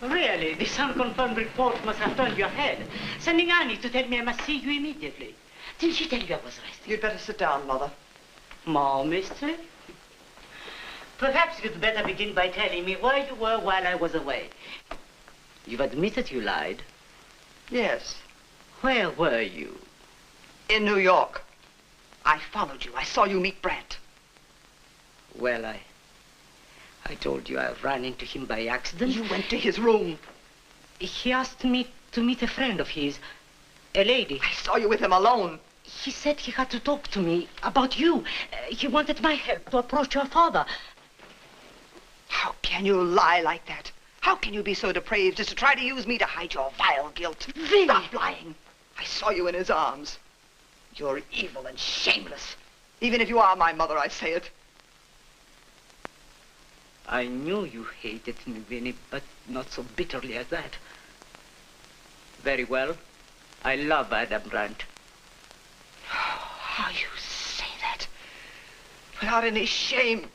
Really, this unconfirmed report must have turned your head. Sending Annie to tell me I must see you immediately. Didn't she tell you I was arrested? You'd better sit down, Mother. More mystery? Perhaps you'd better begin by telling me where you were while I was away. You've admitted you lied. Yes. Where were you? In New York. I followed you. I saw you meet Brant. Well, I told you I ran into him by accident. You went to his room. He asked me to meet a friend of his, a lady. I saw you with him alone. He said he had to talk to me about you. He wanted my help to approach your father. How can you lie like that? How can you be so depraved as to try to use me to hide your vile guilt? Vinny! Stop lying. I saw you in his arms. You're evil and shameless. Even if you are my mother, I say it. I knew you hated me, Vinny, but not so bitterly as that. Very well. I love Adam Brant. How you say that? Without any shame.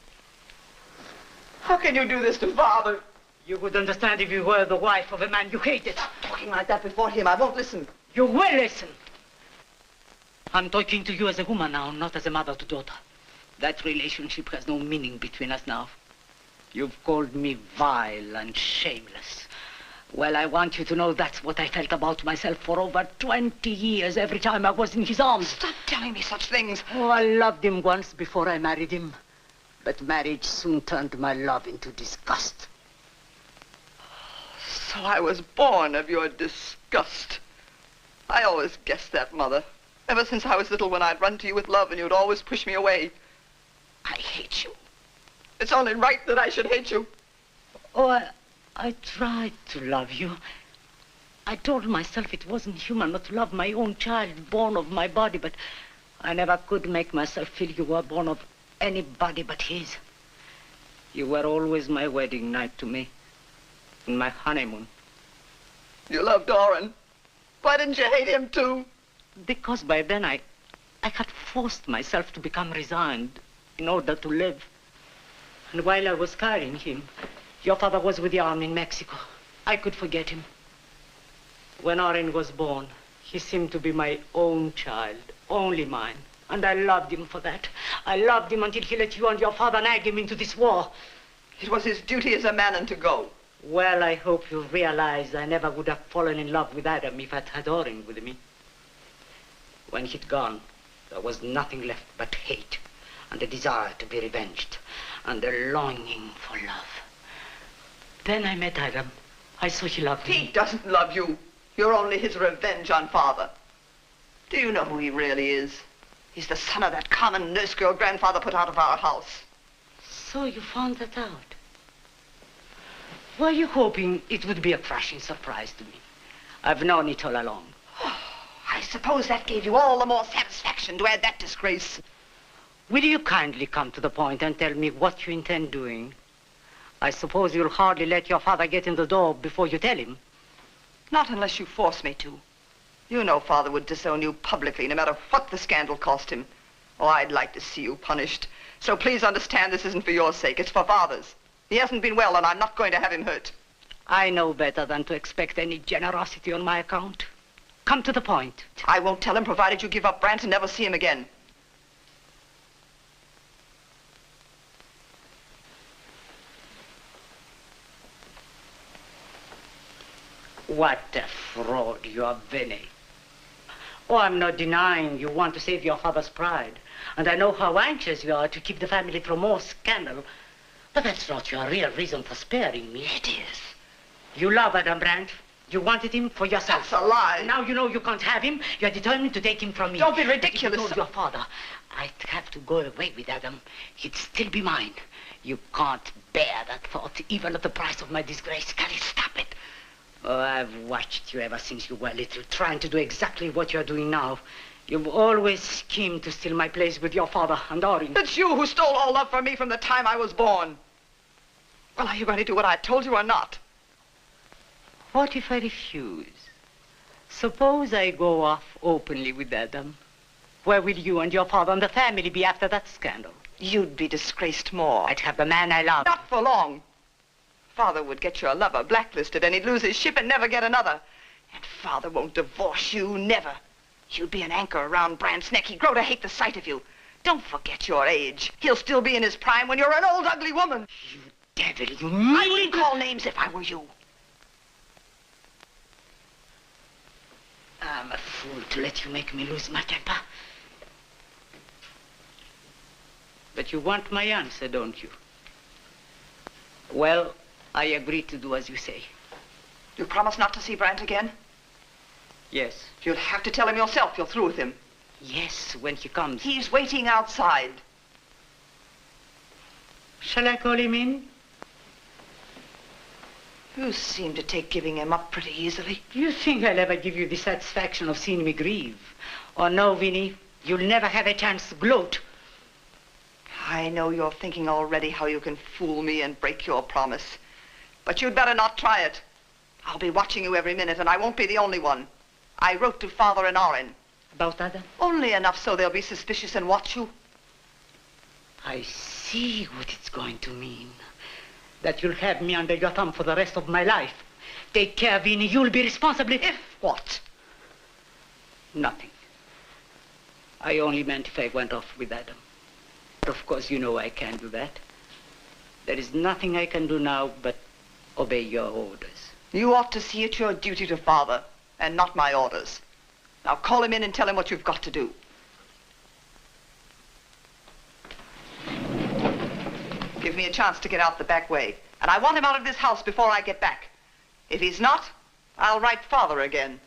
How can you do this to Father? You would understand if you were the wife of a man you hated. Stop talking like that before him. I won't listen. You will listen. I'm talking to you as a woman now, not as a mother to daughter. That relationship has no meaning between us now. You've called me vile and shameless. Well, I want you to know that's what I felt about myself for over 20 years, every time I was in his arms. Stop telling me such things. Oh, I loved him once before I married him. But marriage soon turned my love into disgust. So I was born of your disgust. I always guessed that, Mother. Ever since I was little, when I'd run to you with love and you'd always push me away. I hate you. It's only right that I should hate you. Oh, I tried to love you. I told myself it wasn't human not to love my own child, born of my body, but I never could make myself feel you were born of anybody but his. You were always my wedding night to me, and my honeymoon. You loved Oren. Why didn't you hate him too? Because by then I had forced myself to become resigned in order to live. And while I was carrying him, your father was with the army in Mexico. I could forget him. When Oren was born, he seemed to be my own child, only mine. And I loved him for that. I loved him until he let you and your father nag him into this war. It was his duty as a man to go. Well, I hope you realize I never would have fallen in love with Adam if I'd had Oren with me. When he'd gone, there was nothing left but hate and a desire to be revenged and a longing for love. Then I met Adam. I saw he loved me. He doesn't love you. You're only his revenge on Father. Do you know who he really is? He's the son of that common nurse girl Grandfather put out of our house. So you found that out? Were you hoping it would be a crushing surprise to me? I've known it all along. Oh, I suppose that gave you all the more satisfaction to add that disgrace. Will you kindly come to the point and tell me what you intend doing? I suppose you'll hardly let your father get in the door before you tell him. Not unless you force me to. You know Father would disown you publicly, no matter what the scandal cost him. Oh, I'd like to see you punished. So please understand this isn't for your sake, it's for Father's. He hasn't been well, and I'm not going to have him hurt. I know better than to expect any generosity on my account. Come to the point. I won't tell him, provided you give up Brant and never see him again. What a fraud you are, Vinny. Oh, I'm not denying you want to save your father's pride. And I know how anxious you are to keep the family from more scandal. But that's not your real reason for sparing me. It is. You love Adam Brant. You wanted him for yourself. That's a lie. Now you know you can't have him. You're determined to take him from me. Don't be ridiculous. If you told your father I'd have to go away with Adam, he'd still be mine. You can't bear that thought, even at the price of my disgrace. Can you stop it? Oh, I've watched you ever since you were little, trying to do exactly what you're doing now. You've always schemed to steal my place with your father and Oren. It's you who stole all love from me from the time I was born. Well, are you going to do what I told you or not? What if I refuse? Suppose I go off openly with Adam. Where will you and your father and the family be after that scandal? You'd be disgraced more. I'd have the man I love. Not for long. Father would get your lover blacklisted and he'd lose his ship and never get another. And Father won't divorce you, never. You'd be an anchor around Brand's neck. He'd grow to hate the sight of you. Don't forget your age. He'll still be in his prime when you're an old, ugly woman. You devil, you I wouldn't call names if I were you. I'm a fool to let you make me lose my temper. But you want my answer, don't you? Well, I agree to do as you say. You promise not to see Brand again? Yes. You'll have to tell him yourself you're through with him. Yes, when he comes. He's waiting outside. Shall I call him in? You seem to take giving him up pretty easily. Do you think I'll ever give you the satisfaction of seeing me grieve? Or no, Vinnie, you'll never have a chance to gloat. I know you're thinking already how you can fool me and break your promise. But you'd better not try it. I'll be watching you every minute, and I won't be the only one. I wrote to Father and Orin. About Adam? Only enough so they'll be suspicious and watch you. I see what it's going to mean. That you'll have me under your thumb for the rest of my life. Take care, Vinnie, you'll be responsible if what? Nothing. I only meant if I went off with Adam. But of course, you know I can't do that. There is nothing I can do now but obey your orders. You ought to see it your duty to Father, and not my orders. Now call him in and tell him what you've got to do. Give me a chance to get out the back way. And I want him out of this house before I get back. If he's not, I'll write Father again.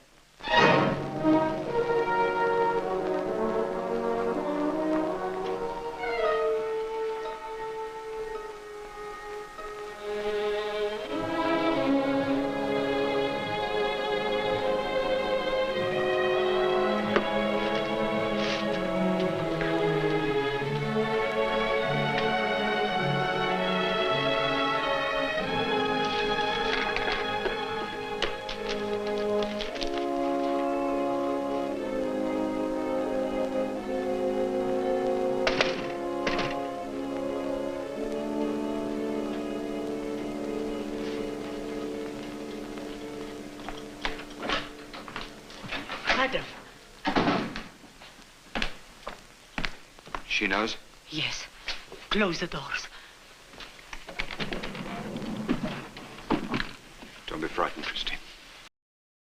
Adam. She knows? Yes. Close the doors. Don't be frightened, Christine.